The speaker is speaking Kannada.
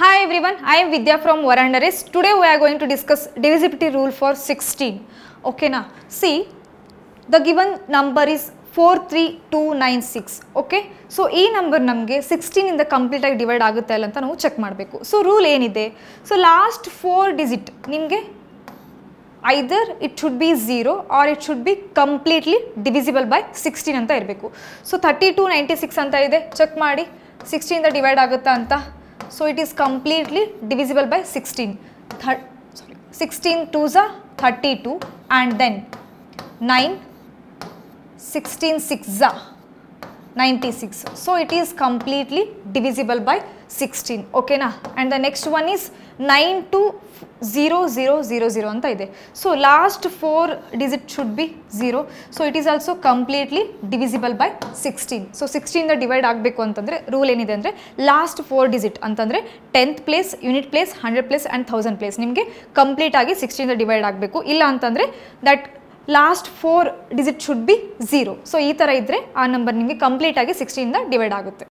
Hi everyone, I am Vidya from Varandaris. Today we are going to discuss divisibility rule for 16. Okay na? See, the given number is 43296. Okay? So, ಈ ನಂಬರ್ ನಮಗೆ 16 ಇಂದ ಕಂಪ್ಲೀಟ್ ಆಗಿ ಡಿವೈಡ್ ಆಗುತ್ತೆ ಅಲ್ಲ ಅಂತ ನಾವು ಚೆಕ್ ಮಾಡಬೇಕು. ಸೊ, ರೂಲ್ ಏನಿದೆ? ಸೊ, ಲಾಸ್ಟ್ 4 ಡಿಜಿಟ್ ನಿಮಗೆ either it should be 0 or it should be completely divisible by 16 ಅಂತ ಇರಬೇಕು. ಸೊ 3296 ಅಂತ ಇದೆ, ಚೆಕ್ ಮಾಡಿ 16 ಇಂದ ಡಿವೈಡ್ ಆಗುತ್ತಾ ಅಂತ. So it is completely divisible by 16. 16 2s are 32 and then 9, 16 6s are 96. So it is completely divisible by 16. Okay na? And the next one is 920000 anta ide. So last 4 digit should be 0. So it is also completely divisible by 16. So 16 ಇಂದ ಡಿವೈಡ್ ಆಗಬೇಕು ಅಂತಂದ್ರೆ ರೂಲ್ ಏನಿದೆ ಅಂದರೆ ಲಾಸ್ಟ್ 4 ಡಿಜಿಟ್ ಅಂತಂದರೆ 10th place, unit place, 100 place and 1000 place ನಿಮಗೆ ಕಂಪ್ಲೀಟ್ ಆಗಿ 16 ಇಂದ ಡಿವೈಡ್ ಆಗಬೇಕು. ಇಲ್ಲ ಅಂತಂದರೆ that last 4 digit should be 0. So ಈ ಥರ ಇದ್ದರೆ ಆ ನಂಬರ್ ನಿಮಗೆ ಕಂಪ್ಲೀಟ್ ಆಗಿ 16 ಇಂದ ಡಿವೈಡ್ ಆಗುತ್ತೆ.